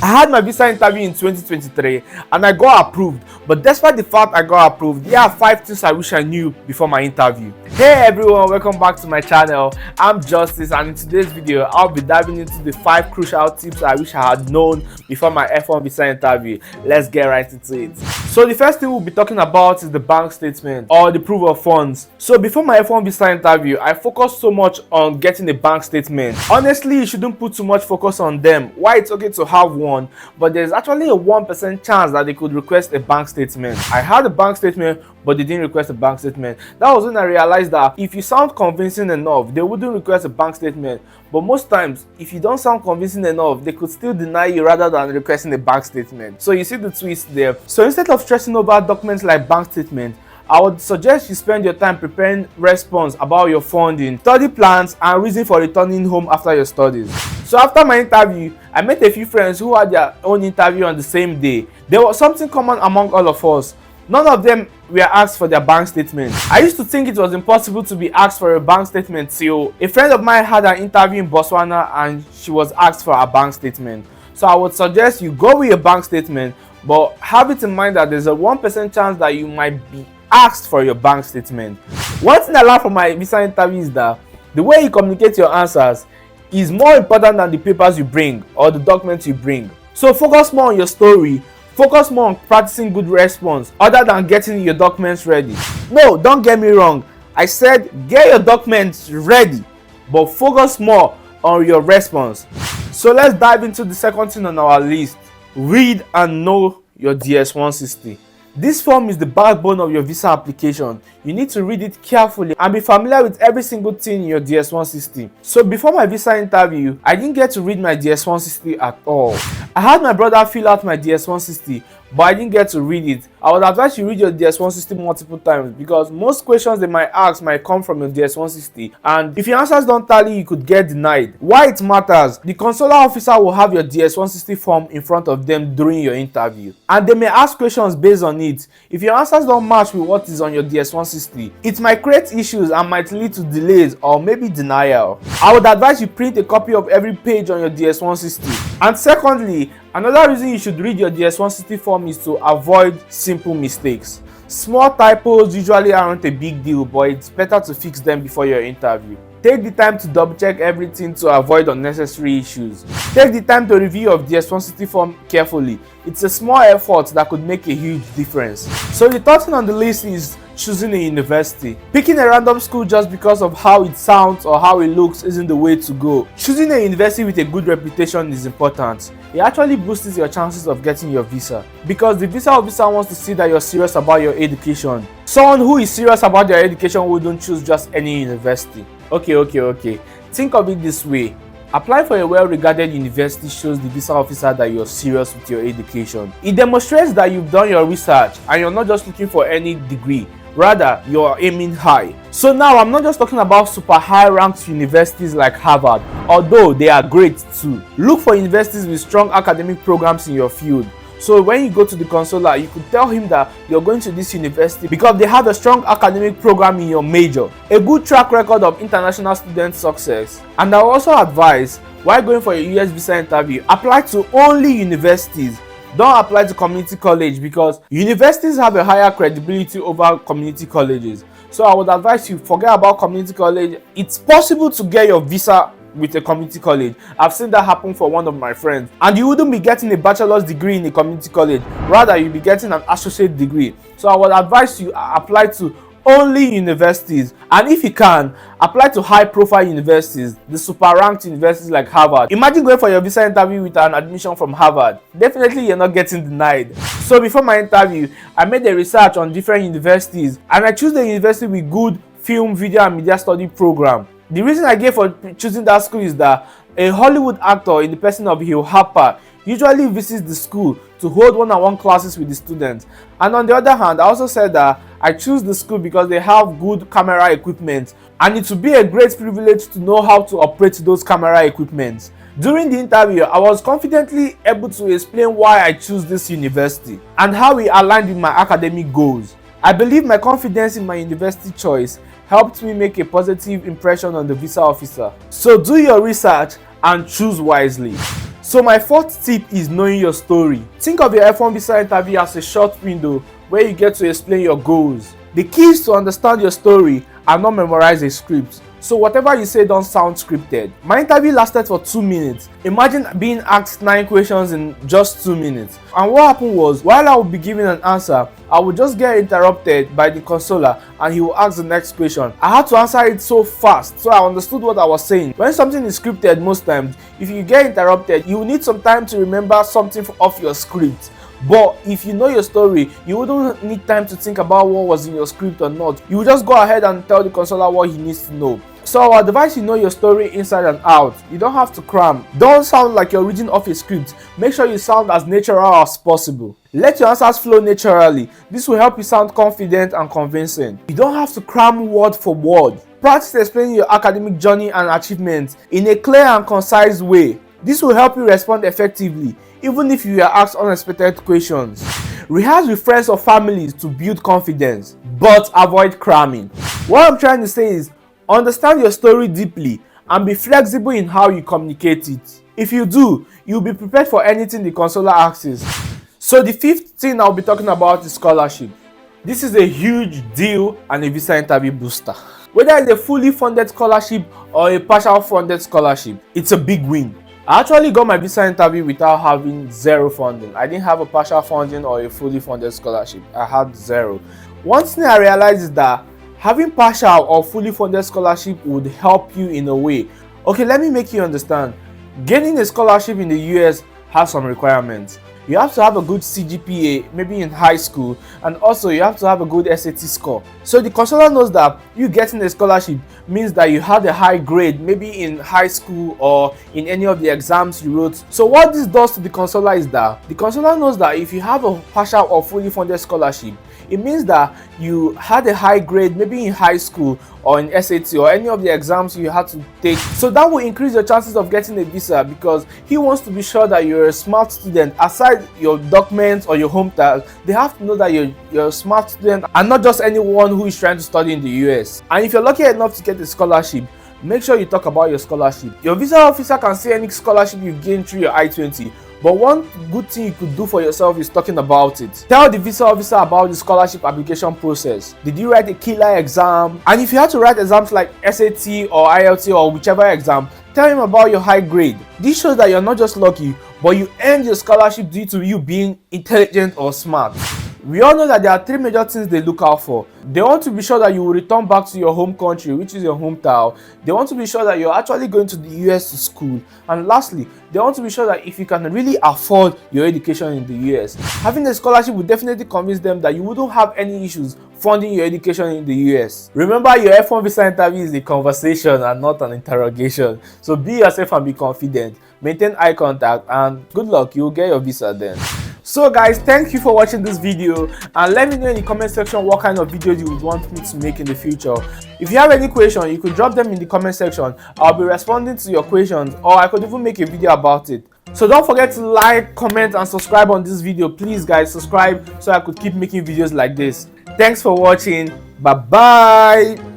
I had my visa interview in 2023 and I got approved, but despite the fact I got approved, there are 5 things I wish I knew before my interview. Hey everyone, welcome back to my channel. I'm Justice, and in today's video, I'll be diving into the 5 crucial tips I wish I had known before my F1 visa interview. Let's get right into it. So the first thing we'll be talking about is the bank statement or the proof of funds. So before my F1 visa interview, I focused so much on getting a bank statement. Honestly, you shouldn't put too much focus on them. Why it's okay to have one, but there's actually a 1% chance that they could request a bank statement. I had a bank statement, but they didn't request a bank statement. That was when I realized that if you sound convincing enough, they wouldn't request a bank statement. But most times, if you don't sound convincing enough, they could still deny you rather than requesting a bank statement. So you see the twist there. So instead of stressing over documents like bank statement, I would suggest you spend your time preparing response about your funding, study plans, and reason for returning home after your studies. So after my interview, I met a few friends who had their own interview on the same day. There was something common among all of us. None of them were asked for their bank statement. I used to think it was impossible to be asked for a bank statement till a friend of mine had an interview in Botswana and she was asked for a bank statement. So I would suggest you go with a bank statement, but have it in mind that there's a 1% chance that you might be asked for your bank statement. One thing I learned from my visa interview is that the way you communicate your answers is more important than the papers you bring or the documents you bring. So focus more on your story, focus more on practicing good response other than getting your documents ready. No, don't get me wrong, I said get your documents ready, but focus more on your response. So let's dive into the second thing on our list. Read and know your DS-160. This form is the backbone of your visa application. You need to read it carefully and be familiar with every single thing in your DS-160. So before my visa interview, I didn't get to read my DS-160 at all. I had my brother fill out my DS-160, but I didn't get to read it. I would advise you read your DS-160 multiple times because most questions they might ask might come from your DS-160, and if your answers don't tally, you could get denied. Why it matters: the consular officer will have your DS-160 form in front of them during your interview, and they may ask questions based on it. If your answers don't match with what is on your DS-160, it might create issues and might lead to delays or maybe denial. I would advise you print a copy of every page on your DS-160. And secondly, another reason you should read your DS-160 form is to avoid simple mistakes. Small typos usually aren't a big deal, but it's better to fix them before your interview. Take the time to double check everything to avoid unnecessary issues. Take the time to review your DS-160 form carefully. It's a small effort that could make a huge difference. So the third thing on the list is choosing a university. Picking a random school just because of how it sounds or how it looks isn't the way to go. Choosing a university with a good reputation is important. It actually boosts your chances of getting your visa because the visa officer wants to see that you're serious about your education. Someone who is serious about their education wouldn't choose just any university. Okay. Think of it this way. Applying for a well-regarded university shows the visa officer that you're serious with your education. It demonstrates that you've done your research and you're not just looking for any degree. Rather, you're aiming high. So now I'm not just talking about super high-ranked universities like Harvard, although they are great too. Look for universities with strong academic programs in your field. So when you go to the consular, you could tell him that you're going to this university because they have a strong academic program in your major, a good track record of international student success. And I also advise, while going for your US visa interview, apply to only universities. Don't apply to community college because universities have a higher credibility over community colleges. So I would advise you forget about community college. It's possible to get your visa with a community college. I've seen that happen for one of my friends, and you wouldn't be getting a bachelor's degree in a community college, rather you'll be getting an associate degree. So I would advise you apply to only universities, and if you can, apply to high profile universities, the super ranked universities like Harvard. Imagine going for your visa interview with an admission from Harvard. Definitely you're not getting denied. So before my interview, I made a research on different universities and I chose the university with good film, video and media study program. The reason I gave for choosing that school is that a Hollywood actor in the person of Hugh Harper usually visits the school to hold one-on-one classes with the students. And on the other hand, I also said that I choose the school because they have good camera equipment and it would be a great privilege to know how to operate those camera equipment. During the interview, I was confidently able to explain why I chose this university and how it aligned with my academic goals. I believe my confidence in my university choice helped me make a positive impression on the visa officer. So do your research and choose wisely. So my fourth tip is knowing your story. Think of your F1 visa interview as a short window where you get to explain your goals. The key is to understand your story and not memorize a script. So whatever you say don't sound scripted. My interview lasted for 2 minutes. Imagine being asked 9 questions in just 2 minutes. And what happened was, while I would be giving an answer, I would just get interrupted by the consoler and he will ask the next question. I had to answer it so fast so I understood what I was saying. When something is scripted, most times, if you get interrupted, you will need some time to remember something off your script. But if you know your story, you wouldn't need time to think about what was in your script or not. You will just go ahead and tell the consoler what he needs to know. So I advise you know your story inside and out. You don't have to cram. Don't sound like you're reading off a script. Make sure you sound as natural as possible. Let your answers flow naturally. This will help you sound confident and convincing. You don't have to cram word for word. Practice explaining your academic journey and achievements in a clear and concise way. This will help you respond effectively, even if you are asked unexpected questions. Rehearse with friends or families to build confidence, but avoid cramming. What I'm trying to say is, understand your story deeply and be flexible in how you communicate it. If you do, you'll be prepared for anything the consoler asks. So the fifth thing I'll be talking about is scholarship. This is a huge deal and a visa interview booster. Whether it's a fully funded scholarship or a partial funded scholarship, it's a big win. I actually got my visa interview without having zero funding. I didn't have a partial funding or a fully funded scholarship. I had zero. One thing I realized is that having partial or fully funded scholarship would help you in a way. Okay, let me make you understand. Gaining a scholarship in the US has some requirements. You have to have a good CGPA, maybe in high school, and also you have to have a good SAT score. So the consular knows that you getting a scholarship means that you had a high grade, maybe in high school or in any of the exams you wrote. So what this does to the consular is that the consular knows that if you have a partial or fully funded scholarship, it means that you had a high grade maybe in high school or in SAT or any of the exams you had to take. So that will increase your chances of getting a visa because he wants to be sure that you're a smart student. Aside your documents or your hometown, they have to know that you're a smart student and not just anyone who is trying to study in the US. And if you're lucky enough to get a scholarship, make sure you talk about your scholarship. Your visa officer can see any scholarship you've gained through your I-20. But one good thing you could do for yourself is talking about it. Tell the visa officer about the scholarship application process. Did you write a killer exam? And if you had to write exams like SAT or IELTS or whichever exam, tell him about your high grade. This shows that you're not just lucky, but you earned your scholarship due to you being intelligent or smart. We all know that there are 3 major things they look out for. They want to be sure that you will return back to your home country, which is your hometown. They want to be sure that you're actually going to the US to school. And lastly, they want to be sure that if you can really afford your education in the US. Having a scholarship will definitely convince them that you wouldn't have any issues funding your education in the US. Remember, your F1 visa interview is a conversation and not an interrogation. So be yourself and be confident. Maintain eye contact and good luck, you'll get your visa then. So guys, thank you for watching this video and let me know in the comment section what kind of videos you would want me to make in the future. If you have any question, you could drop them in the comment section. I'll be responding to your questions or I could even make a video about it. So don't forget to like, comment and subscribe on this video. Please guys, subscribe so I could keep making videos like this. Thanks for watching. Bye bye.